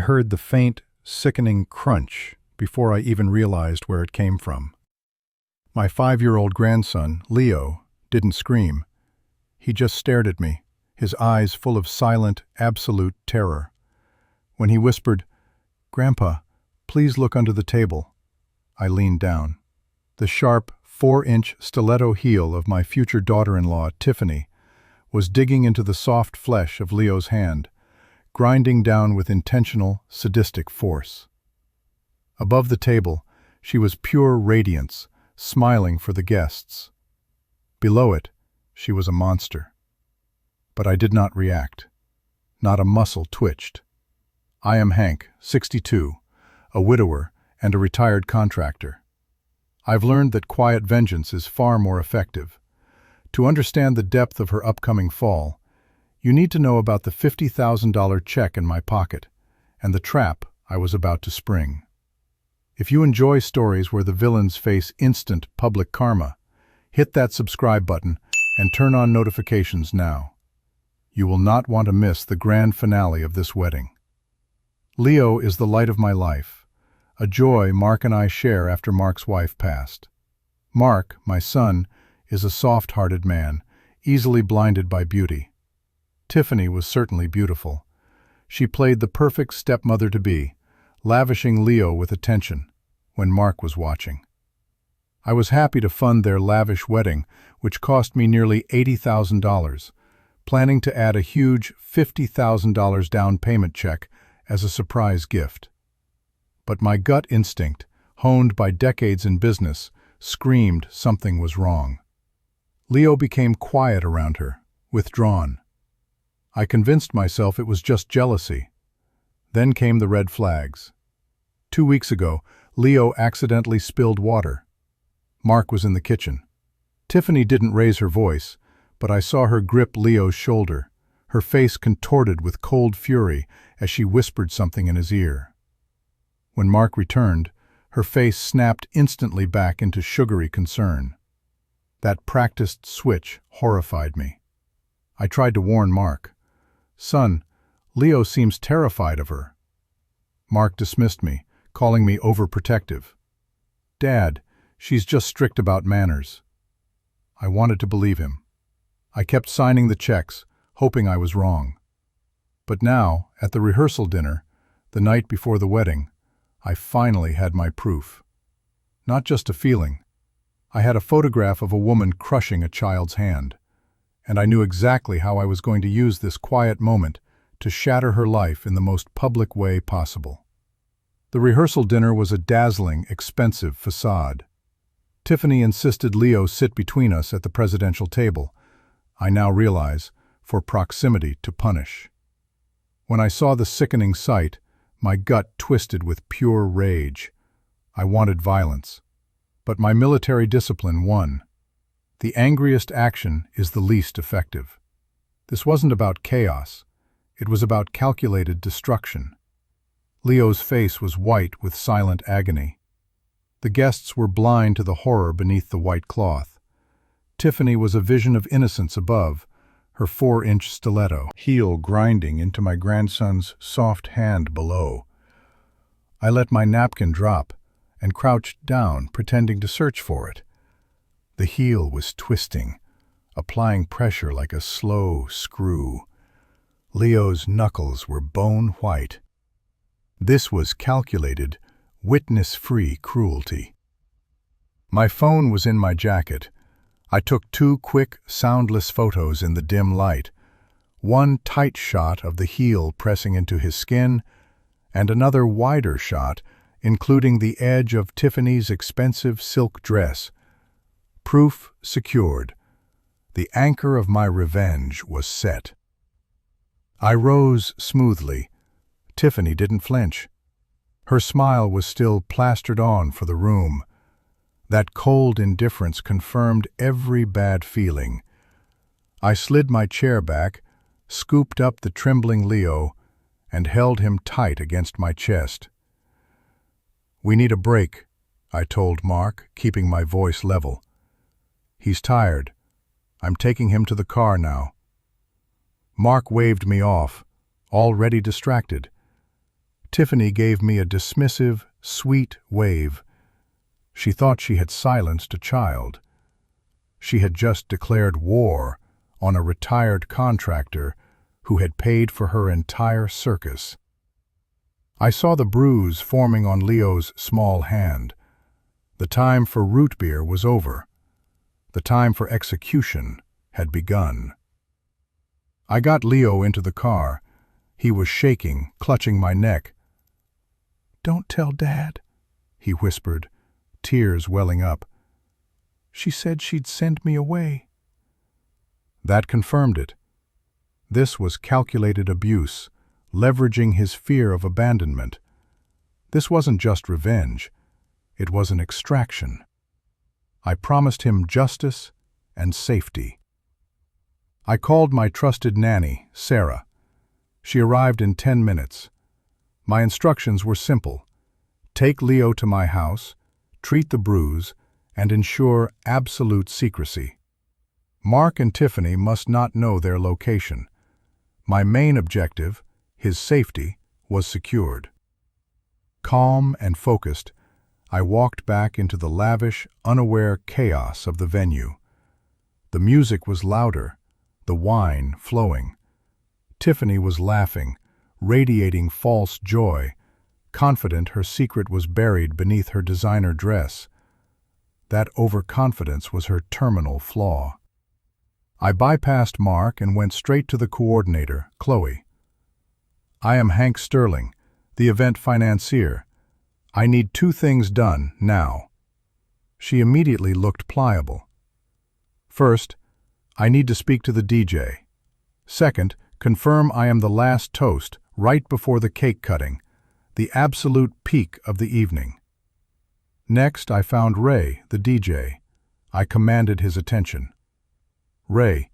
heard the faint, sickening crunch before I even realized where it came from. My 5-year-old grandson, Leo, didn't scream. He just stared at me, his eyes full of silent, absolute terror. When he whispered, "Grandpa, please look under the table," I leaned down. The sharp, 4-inch stiletto heel of my future daughter-in-law, Tiffany, was digging into the soft flesh of Leo's hand, grinding down with intentional, sadistic force. Above the table, she was pure radiance, smiling for the guests. Below it, she was a monster. But I did not react. Not a muscle twitched. I am Hank, 62, a widower and a retired contractor. I've learned that quiet vengeance is far more effective. To understand the depth of her upcoming fall, you need to know about the $50,000 check in my pocket and the trap I was about to spring. If you enjoy stories where the villains face instant public karma, hit that subscribe button and turn on notifications now. You will not want to miss the grand finale of this wedding. Leo is the light of my life, a joy Mark and I share after Mark's wife passed. Mark, my son, is a soft-hearted man, easily blinded by beauty. Tiffany was certainly beautiful. She played the perfect stepmother-to-be, lavishing Leo with attention when Mark was watching. I was happy to fund their lavish wedding, which cost me nearly $80,000, planning to add a huge $50,000 down payment check as a surprise gift. But my gut instinct, honed by decades in business, screamed something was wrong. Leo became quiet around her, withdrawn. I convinced myself it was just jealousy. Then came the red flags. 2 weeks ago, Leo accidentally spilled water. Mark was in the kitchen. Tiffany didn't raise her voice, but I saw her grip Leo's shoulder, her face contorted with cold fury as she whispered something in his ear. When Mark returned, her face snapped instantly back into sugary concern. That practiced switch horrified me. I tried to warn Mark. "Son, Leo seems terrified of her." Mark dismissed me, calling me overprotective. "Dad, she's just strict about manners." I wanted to believe him. I kept signing the checks, hoping I was wrong. But now, at the rehearsal dinner, the night before the wedding, I finally had my proof. Not just a feeling. I had a photograph of a woman crushing a child's hand, and I knew exactly how I was going to use this quiet moment to shatter her life in the most public way possible. The rehearsal dinner was a dazzling, expensive facade. Tiffany insisted Leo sit between us at the presidential table, I now realize, for proximity to punish. When I saw the sickening sight, my gut twisted with pure rage. I wanted violence. But my military discipline won. The angriest action is the least effective. This wasn't about chaos. It was about calculated destruction. Leo's face was white with silent agony. The guests were blind to the horror beneath the white cloth. Tiffany was a vision of innocence above, her 4-inch stiletto heel grinding into my grandson's soft hand below. I let my napkin drop and crouched down, pretending to search for it. The heel was twisting, applying pressure like a slow screw. Leo's knuckles were bone white. This was calculated, witness-free cruelty. My phone was in my jacket. I took 2 quick, soundless photos in the dim light, one tight shot of the heel pressing into his skin, and another wider shot, including the edge of Tiffany's expensive silk dress. Proof secured. The anchor of my revenge was set. I rose smoothly. Tiffany didn't flinch. Her smile was still plastered on for the room. That cold indifference confirmed every bad feeling. I slid my chair back, scooped up the trembling Leo, and held him tight against my chest. "We need a break," I told Mark, keeping my voice level. "He's tired. I'm taking him to the car now." Mark waved me off, already distracted. Tiffany gave me a dismissive, sweet wave. She thought she had silenced a child. She had just declared war on a retired contractor who had paid for her entire circus. I saw the bruise forming on Leo's small hand. The time for root beer was over. The time for execution had begun. I got Leo into the car. He was shaking, clutching my neck. "Don't tell Dad," he whispered, tears welling up. "She said she'd send me away." That confirmed it. This was calculated abuse, leveraging his fear of abandonment. This wasn't just revenge. It was an extraction. I promised him justice and safety. I called my trusted nanny, Sarah. She arrived in 10 minutes. My instructions were simple. Take Leo to my house, treat the bruise, and ensure absolute secrecy. Mark and Tiffany must not know their location. My main objective, his safety, was secured. Calm and focused, I walked back into the lavish, unaware chaos of the venue. The music was louder, the wine flowing. Tiffany was laughing, radiating false joy, confident her secret was buried beneath her designer dress. That overconfidence was her terminal flaw. I bypassed Mark and went straight to the coordinator, Chloe. "I am Hank Sterling, the event financier. I need 2 things done, now." She immediately looked pliable. "First, I need to speak to the DJ. Second, confirm I am the last toast, right before the cake cutting, the absolute peak of the evening." Next, I found Ray, the DJ. I commanded his attention. "Ray,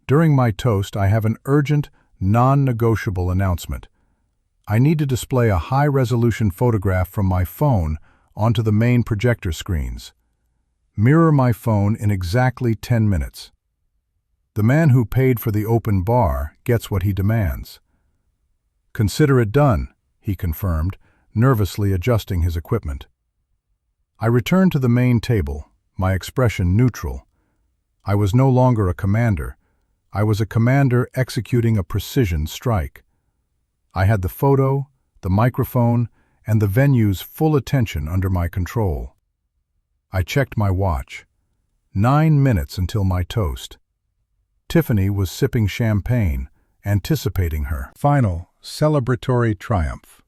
during my toast I have an urgent, non-negotiable announcement. I need to display a high-resolution photograph from my phone onto the main projector screens. Mirror my phone in exactly 10 minutes. The man who paid for the open bar gets what he demands." "Consider it done," he confirmed, nervously adjusting his equipment. I returned to the main table, my expression neutral. I was no longer a commander. I was a commander executing a precision strike. I had the photo, the microphone, and the venue's full attention under my control. I checked my watch. 9 minutes until my toast. Tiffany was sipping champagne, anticipating her final celebratory triumph.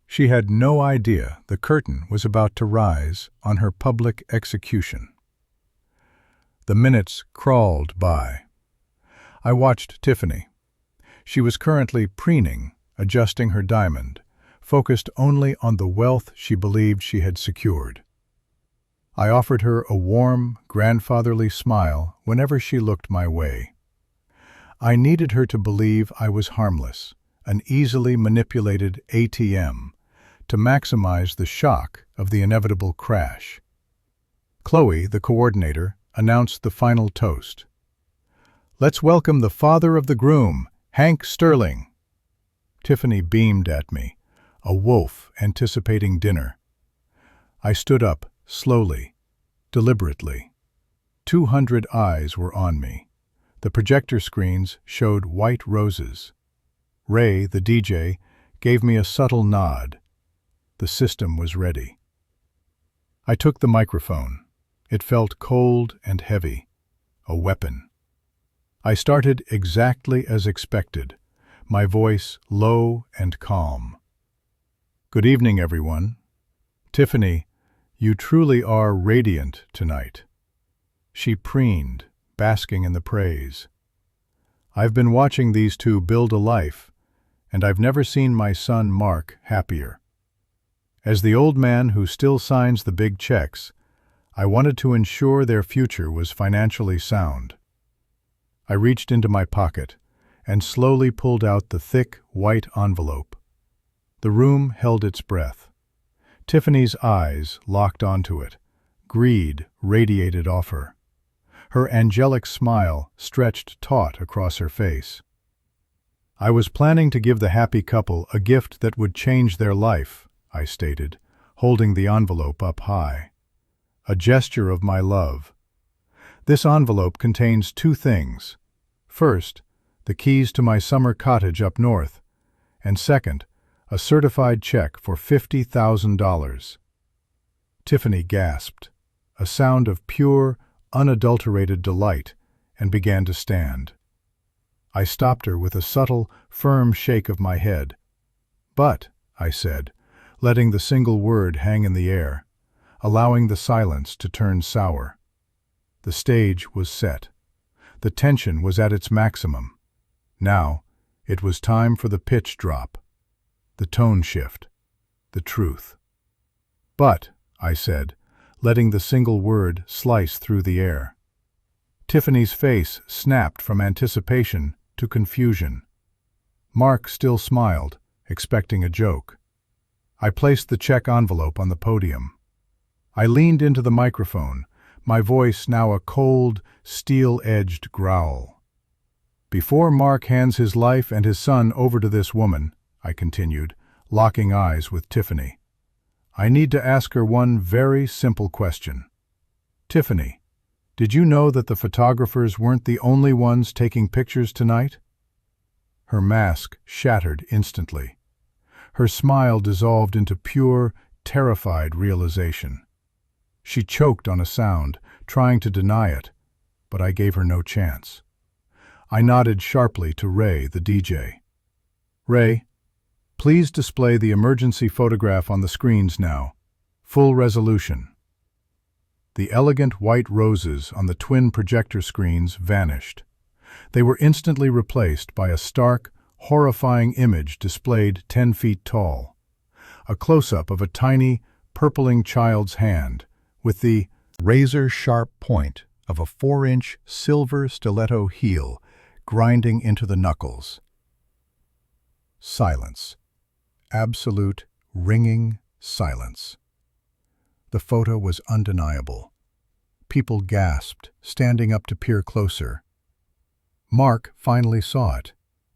She had no idea the curtain was about to rise on her public execution. The minutes crawled by. I watched Tiffany. She was currently preening, adjusting her diamond, focused only on the wealth she believed she had secured. I offered her a warm, grandfatherly smile whenever she looked my way. I needed her to believe I was harmless, an easily manipulated ATM, to maximize the shock of the inevitable crash. Chloe, the coordinator, announced the final toast. "Let's welcome the father of the groom, Hank Sterling." Tiffany beamed at me, a wolf anticipating dinner. I stood up, slowly, deliberately. 200 eyes were on me. The projector screens showed white roses. Ray, the DJ, gave me a subtle nod. The system was ready. I took the microphone. It felt cold and heavy, a weapon. I started exactly as expected, my voice low and calm. "Good evening, everyone. Tiffany, you truly are radiant tonight." She preened, basking in the praise. "I've been watching these two build a life, and I've never seen my son Mark happier. As the old man who still signs the big checks, I wanted to ensure their future was financially sound." I reached into my pocket and slowly pulled out the thick, white envelope. The room held its breath. Tiffany's eyes locked onto it. Greed radiated off her. Her angelic smile stretched taut across her face. "I was planning to give the happy couple a gift that would change their life," I stated, holding the envelope up high. "A gesture of my love. This envelope contains two things. First, the keys to my summer cottage up north, and second, a certified check for $50,000. Tiffany gasped, a sound of pure, unadulterated delight, and began to stand. I stopped her with a subtle, firm shake of my head. "But," I said, letting the single word hang in the air, allowing the silence to turn sour. The stage was set. The tension was at its maximum. Now, it was time for the pitch drop, the tone shift, the truth. "But," I said, letting the single word slice through the air. Tiffany's face snapped from anticipation to confusion. Mark still smiled, expecting a joke. I placed the check envelope on the podium. I leaned into the microphone, my voice now a cold, steel-edged growl. "Before Mark hands his life and his son over to this woman," I continued, locking eyes with Tiffany, "I need to ask her one very simple question. Tiffany, did you know that the photographers weren't the only ones taking pictures tonight?" Her mask shattered instantly. Her smile dissolved into pure, terrified realization. She choked on a sound, trying to deny it, but I gave her no chance. I nodded sharply to Ray, the DJ. "Ray, please display the emergency photograph on the screens now. Full resolution." The elegant white roses on the twin projector screens vanished. They were instantly replaced by a stark, horrifying image displayed 10 feet tall. A close-up of a tiny, purpling child's hand, with the razor-sharp point of a 4-inch silver stiletto heel grinding into the knuckles. Silence. Absolute, ringing silence. The photo was undeniable. People gasped, standing up to peer closer. Mark finally saw it,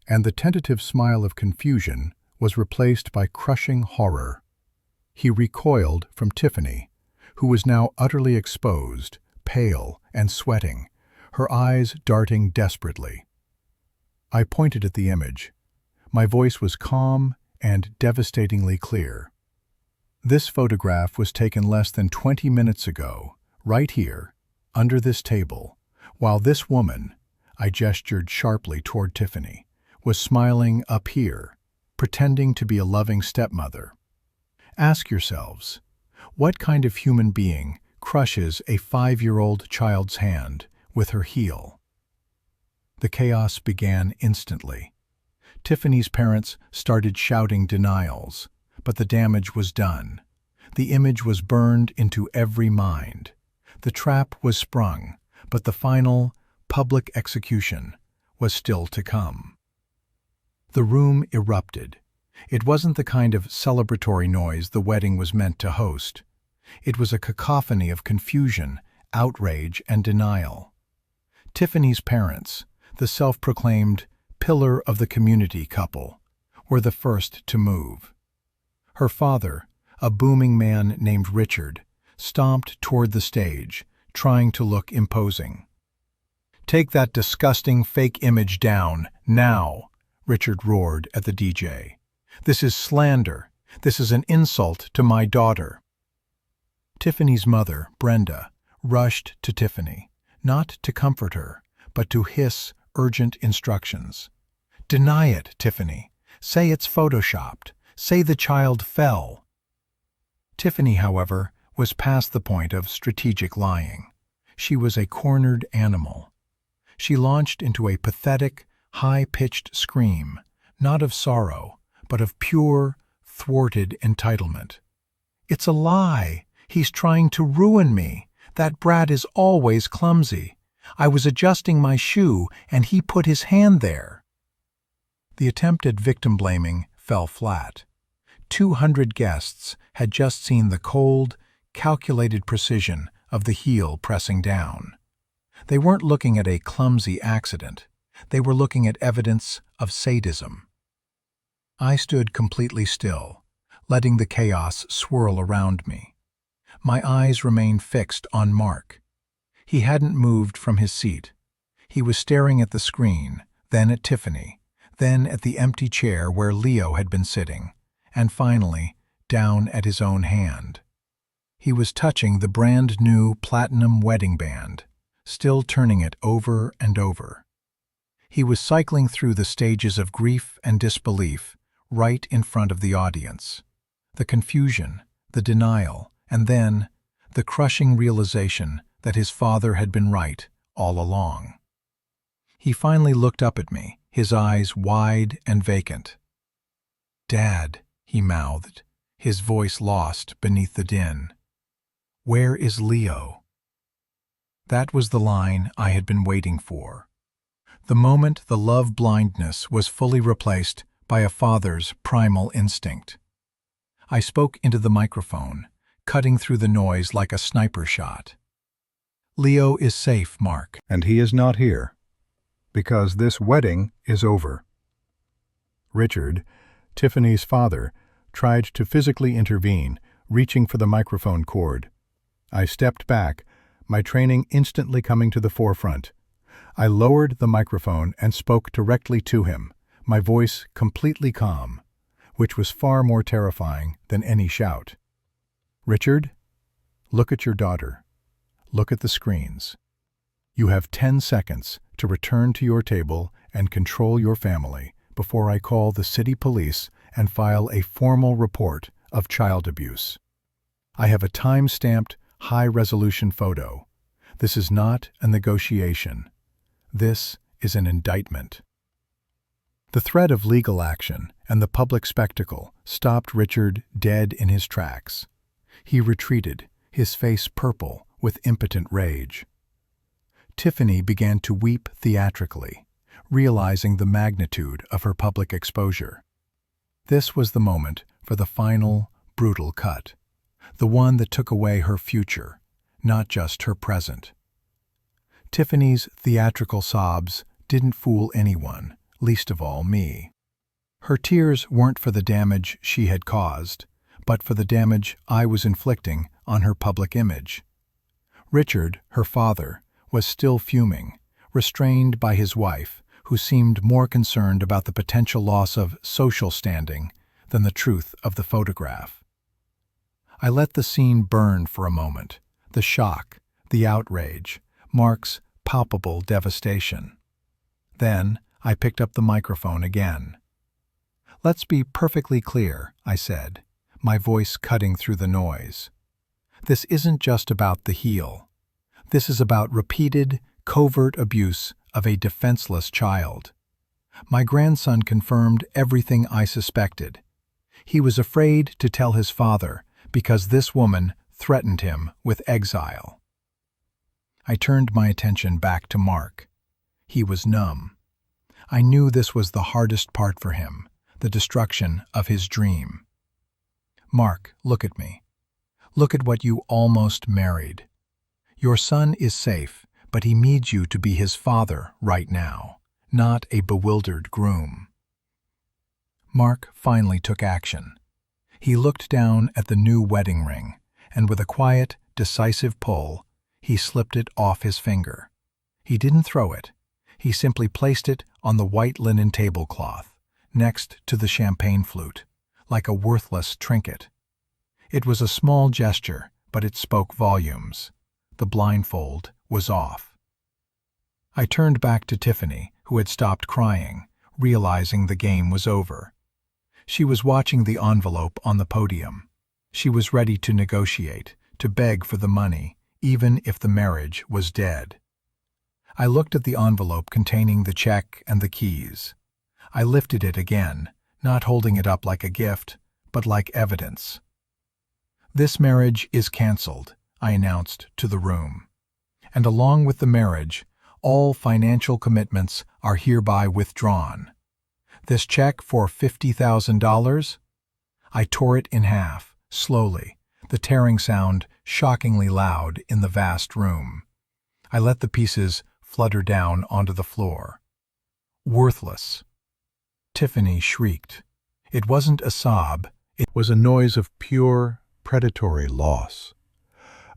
and the tentative smile of confusion was replaced by crushing horror. He recoiled from Tiffany, who was now utterly exposed, pale and sweating, her eyes darting desperately. I pointed at the image. My voice was calm and devastatingly clear. "This photograph was taken less than 20 minutes ago, right here, under this table, while this woman," I gestured sharply toward Tiffany, "was smiling up here, pretending to be a loving stepmother. Ask yourselves, what kind of human being crushes a 5-year-old child's hand with her heel?" The chaos began instantly. Tiffany's parents started shouting denials, but the damage was done. The image was burned into every mind. The trap was sprung, but the final, public execution was still to come. The room erupted. It wasn't the kind of celebratory noise the wedding was meant to host. It was a cacophony of confusion, outrage, and denial. Tiffany's parents, the self-proclaimed pillar of the community couple, were the first to move. Her father, a booming man named Richard, stomped toward the stage, trying to look imposing. "Take that disgusting fake image down, now," Richard roared at the DJ. "This is slander. This is an insult to my daughter." Tiffany's mother, Brenda, rushed to Tiffany, not to comfort her, but to hiss urgent instructions. "Deny it, Tiffany. Say it's photoshopped. Say the child fell." Tiffany, however, was past the point of strategic lying. She was a cornered animal. She launched into a pathetic, high-pitched scream, not of sorrow, but of pure, thwarted entitlement. "It's a lie! He's trying to ruin me! That brat is always clumsy! I was adjusting my shoe, and he put his hand there." The attempt at victim-blaming fell flat. 200 guests had just seen the cold, calculated precision of the heel pressing down. They weren't looking at a clumsy accident. They were looking at evidence of sadism. I stood completely still, letting the chaos swirl around me. My eyes remained fixed on Mark. He hadn't moved from his seat. He was staring at the screen, then at Tiffany, then at the empty chair where Leo had been sitting, and finally, down at his own hand. He was touching the brand-new platinum wedding band, still turning it over and over. He was cycling through the stages of grief and disbelief right in front of the audience. The confusion, the denial, and then the crushing realization that his father had been right all along. He finally looked up at me, his eyes wide and vacant. "Dad," he mouthed, his voice lost beneath the din. "Where is Leo?" That was the line I had been waiting for. The moment the love blindness was fully replaced by a father's primal instinct. I spoke into the microphone, cutting through the noise like a sniper shot. "Leo is safe, Mark." And he is not here, because this wedding is over. Richard, Tiffany's father, tried to physically intervene, reaching for the microphone cord. I stepped back, my training instantly coming to the forefront. I lowered the microphone and spoke directly to him, my voice completely calm, which was far more terrifying than any shout. "Richard, look at your daughter. Look at the screens. You have 10 seconds to return to your table and control your family before I call the city police and file a formal report of child abuse. I have a time-stamped, high-resolution photo. This is not a negotiation. This is an indictment." The threat of legal action and the public spectacle stopped Richard dead in his tracks. He retreated, his face purple with impotent rage. Tiffany began to weep theatrically, realizing the magnitude of her public exposure. This was the moment for the final, brutal cut, the one that took away her future, not just her present. Tiffany's theatrical sobs didn't fool anyone, least of all me. Her tears weren't for the damage she had caused, but for the damage I was inflicting on her public image. Richard, her father, was still fuming, restrained by his wife, who seemed more concerned about the potential loss of social standing than the truth of the photograph. I let the scene burn for a moment, the shock, the outrage, Mark's palpable devastation. Then I picked up the microphone again. "Let's be perfectly clear," I said, my voice cutting through the noise. "This isn't just about the heel. This is about repeated, covert abuse of a defenseless child. My grandson confirmed everything I suspected. He was afraid to tell his father because this woman threatened him with exile." I turned my attention back to Mark. He was numb. I knew this was the hardest part for him, the destruction of his dream. "Mark, look at me. Look at what you almost married. Your son is safe, but he needs you to be his father right now, not a bewildered groom." Mark finally took action. He looked down at the new wedding ring, and with a quiet, decisive pull, he slipped it off his finger. He didn't throw it. He simply placed it on the white linen tablecloth, next to the champagne flute, like a worthless trinket. It was a small gesture, but it spoke volumes. The blindfold was off. I turned back to Tiffany, who had stopped crying, realizing the game was over. She was watching the envelope on the podium. She was ready to negotiate, to beg for the money, even if the marriage was dead. I looked at the envelope containing the check and the keys. I lifted it again, not holding it up like a gift, but like evidence. "This marriage is canceled," I announced to the room. "And along with the marriage, all financial commitments are hereby withdrawn. This check for $50,000? I tore it in half, slowly, the tearing sound shockingly loud in the vast room. I let the pieces flutter down onto the floor. Worthless. Tiffany shrieked. It wasn't a sob, it was a noise of pure, predatory loss.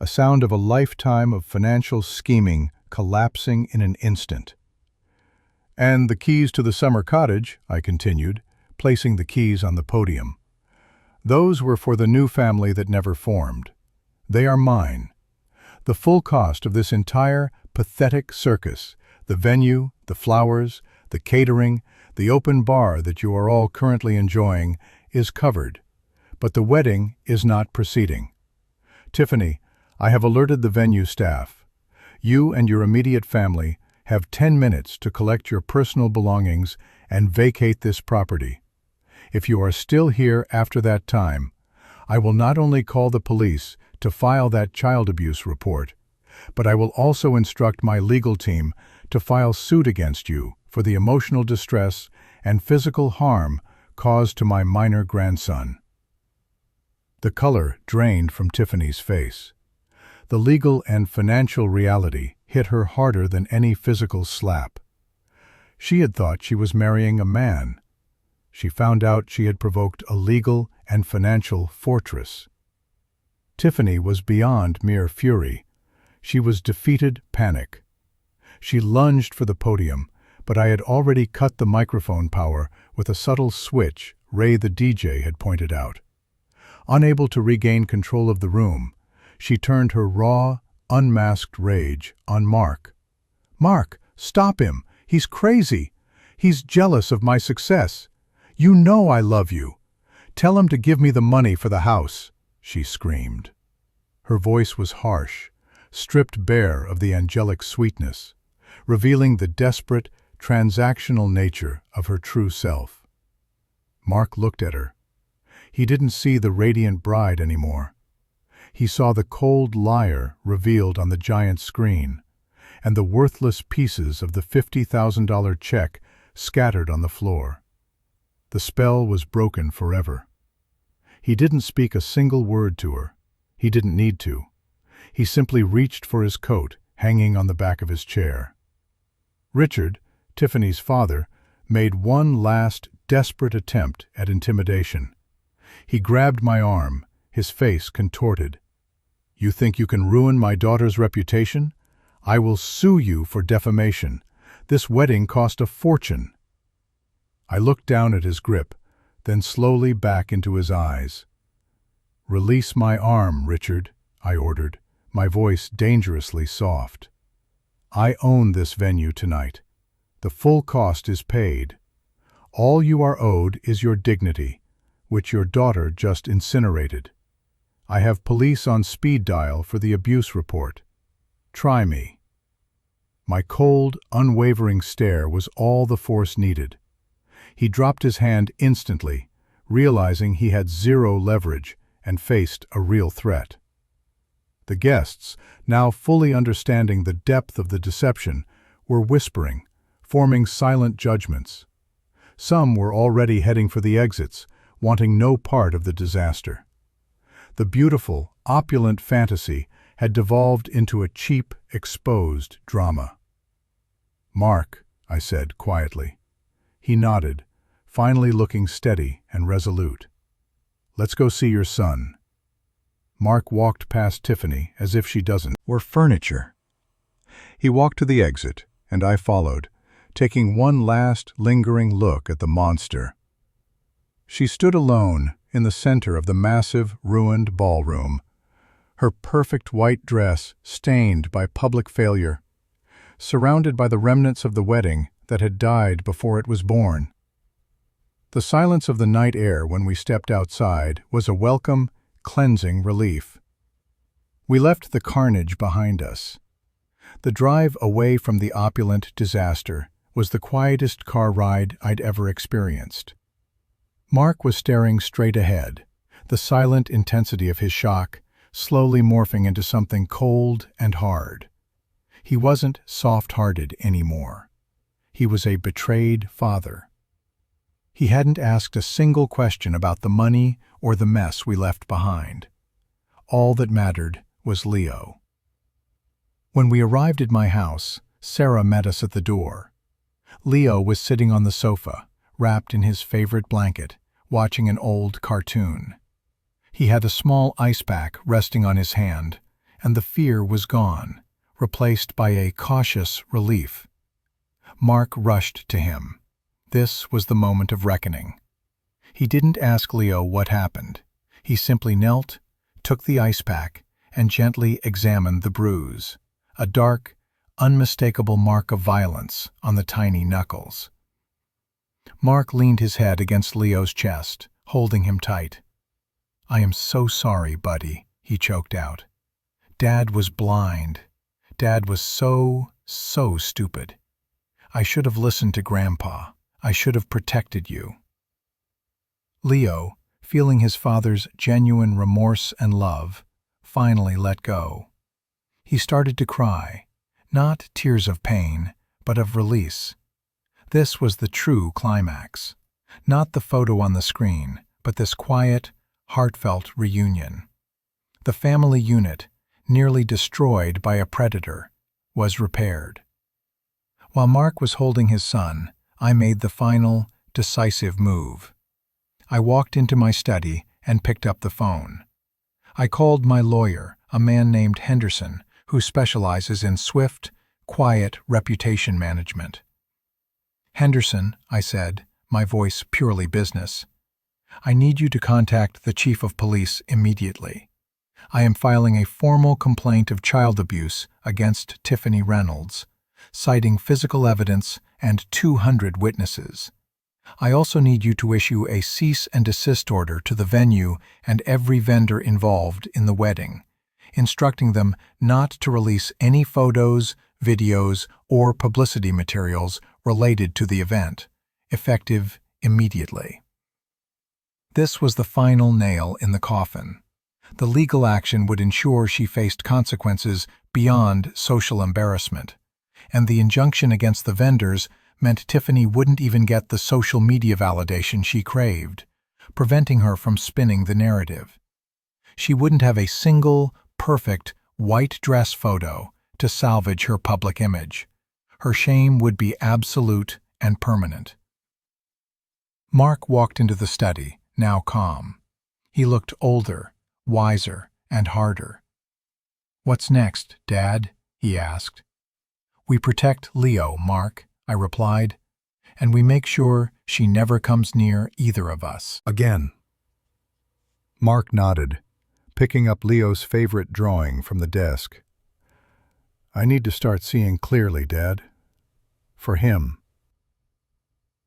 A sound of a lifetime of financial scheming collapsing in an instant. "And the keys to the summer cottage," I continued, placing the keys on the podium. "Those were for the new family that never formed. They are mine. The full cost of this entire pathetic circus, the venue, the flowers, the catering, the open bar that you are all currently enjoying, is covered. But the wedding is not proceeding. Tiffany, I have alerted the venue staff. You and your immediate family have 10 minutes to collect your personal belongings and vacate this property. If you are still here after that time, I will not only call the police to file that child abuse report, but I will also instruct my legal team to file suit against you for the emotional distress and physical harm caused to my minor grandson." The color drained from Tiffany's face. The legal and financial reality hit her harder than any physical slap. She had thought she was marrying a man. She found out she had provoked a legal and financial fortress. Tiffany was beyond mere fury. She was defeated panic. She lunged for the podium, but I had already cut the microphone power with a subtle switch Ray the DJ had pointed out. Unable to regain control of the room, she turned her raw, unmasked rage on Mark. "Mark, stop him! He's crazy! He's jealous of my success! You know I love you! Tell him to give me the money for the house!" she screamed. Her voice was harsh, stripped bare of the angelic sweetness, revealing the desperate, transactional nature of her true self. Mark looked at her. He didn't see the radiant bride anymore. He saw the cold liar revealed on the giant screen, and the worthless pieces of the $50,000 check scattered on the floor. The spell was broken forever. He didn't speak a single word to her. He didn't need to. He simply reached for his coat, hanging on the back of his chair. Richard, Tiffany's father, made one last desperate attempt at intimidation. He grabbed my arm, his face contorted. "You think you can ruin my daughter's reputation? I will sue you for defamation. This wedding cost a fortune." I looked down at his grip, then slowly back into his eyes. "Release my arm, Richard," I ordered, my voice dangerously soft. "I own this venue tonight. The full cost is paid. All you are owed is your dignity, which your daughter just incinerated. I have police on speed dial for the abuse report. Try me." My cold, unwavering stare was all the force needed. He dropped his hand instantly, realizing he had zero leverage and faced a real threat. The guests, now fully understanding the depth of the deception, were whispering, forming silent judgments. Some were already heading for the exits, wanting no part of the disaster. The beautiful, opulent fantasy had devolved into a cheap, exposed drama. "Mark," I said quietly. He nodded, finally looking steady and resolute. "Let's go see your son." Mark walked past Tiffany as if she doesn't were furniture. He walked to the exit, and I followed, taking one last, lingering look at the monster. She stood alone in the center of the massive, ruined ballroom, her perfect white dress stained by public failure, surrounded by the remnants of the wedding that had died before it was born. The silence of the night air when we stepped outside was a welcome, cleansing relief. We left the carnage behind us. The drive away from the opulent disaster was the quietest car ride I'd ever experienced. Mark was staring straight ahead, the silent intensity of his shock slowly morphing into something cold and hard. He wasn't soft-hearted anymore. He was a betrayed father. He hadn't asked a single question about the money or the mess we left behind. All that mattered was Leo. When we arrived at my house, Sarah met us at the door. Leo was sitting on the sofa, wrapped in his favorite blanket, watching an old cartoon. He had a small ice pack resting on his hand, and the fear was gone, replaced by a cautious relief. Mark rushed to him. This was the moment of reckoning. He didn't ask Leo what happened. He simply knelt, took the ice pack, and gently examined the bruise, a dark, unmistakable mark of violence on the tiny knuckles. Mark leaned his head against Leo's chest, holding him tight. "I am so sorry, buddy," he choked out. "Dad was blind. Dad was so stupid. I should have listened to Grandpa. I should have protected you." Leo, feeling his father's genuine remorse and love, finally let go. He started to cry, not tears of pain, but of release. This was the true climax. Not the photo on the screen, but this quiet, heartfelt reunion. The family unit, nearly destroyed by a predator, was repaired. While Mark was holding his son, I made the final, decisive move. I walked into my study and picked up the phone. I called my lawyer, a man named Henderson, who specializes in swift, quiet reputation management. "Henderson," I said, my voice purely business, "I need you to contact the chief of police immediately. I am filing a formal complaint of child abuse against Tiffany Reynolds, citing physical evidence and 200 witnesses. I also need you to issue a cease and desist order to the venue and every vendor involved in the wedding, instructing them not to release any photos, videos, or publicity materials related to the event, effective immediately." This was the final nail in the coffin. The legal action would ensure she faced consequences beyond social embarrassment, and the injunction against the vendors meant Tiffany wouldn't even get the social media validation she craved, preventing her from spinning the narrative. She wouldn't have a single, perfect, white dress photo to salvage her public image. Her shame would be absolute and permanent. Mark walked into the study, now calm. He looked older, wiser, and harder. "What's next, Dad?" he asked. "We protect Leo, Mark," I replied, "and we make sure she never comes near either of us." Again. Mark nodded, picking up Leo's favorite drawing from the desk. "I need to start seeing clearly, Dad. For him."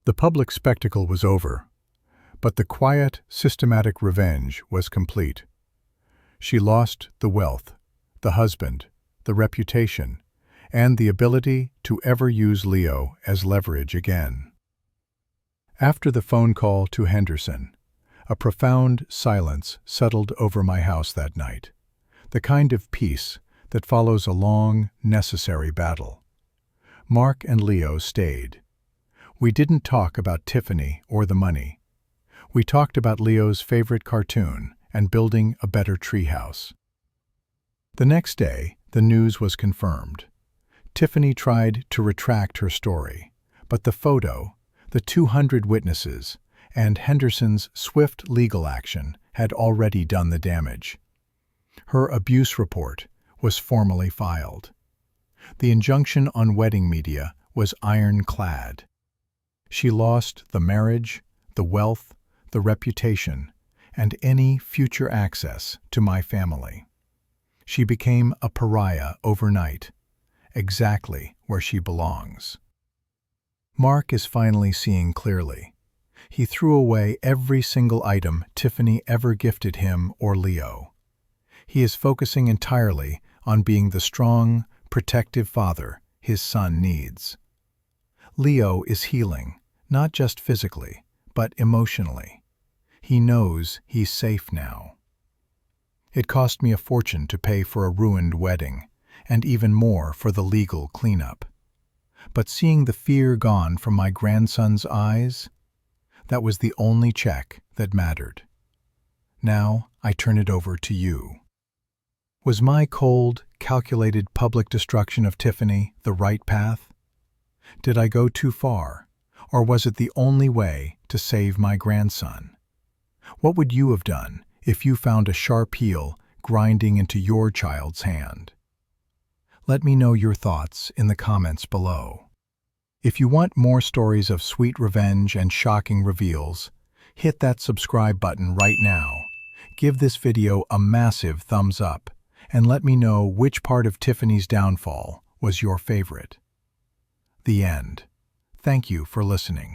The public spectacle was over, but the quiet, systematic revenge was complete. She lost the wealth, the husband, the reputation, and the ability to ever use Leo as leverage again. After the phone call to Henderson, a profound silence settled over my house that night, the kind of peace that follows a long, necessary battle. Mark and Leo stayed. We didn't talk about Tiffany or the money. We talked about Leo's favorite cartoon and building a better treehouse. The next day, the news was confirmed. Tiffany tried to retract her story, but the photo, the 200 witnesses, and Henderson's swift legal action had already done the damage. Her abuse report was formally filed. The injunction on wedding media was ironclad. She lost the marriage, the wealth, the reputation, and any future access to my family. She became a pariah overnight, exactly where she belongs. Mark is finally seeing clearly. He threw away every single item Tiffany ever gifted him or Leo. He is focusing entirely on being the strong, protective father his son needs. Leo is healing, not just physically, but emotionally. He knows he's safe now. It cost me a fortune to pay for a ruined wedding, and even more for the legal cleanup. But seeing the fear gone from my grandson's eyes, that was the only check that mattered. Now I turn it over to you. Was my cold, calculated public destruction of Tiffany the right path? Did I go too far? Or was it the only way to save my grandson? What would you have done if you found a sharp heel grinding into your child's hand? Let me know your thoughts in the comments below. If you want more stories of sweet revenge and shocking reveals, hit that subscribe button right now. Give this video a massive thumbs up, and let me know which part of Tiffany's downfall was your favorite. The end. Thank you for listening.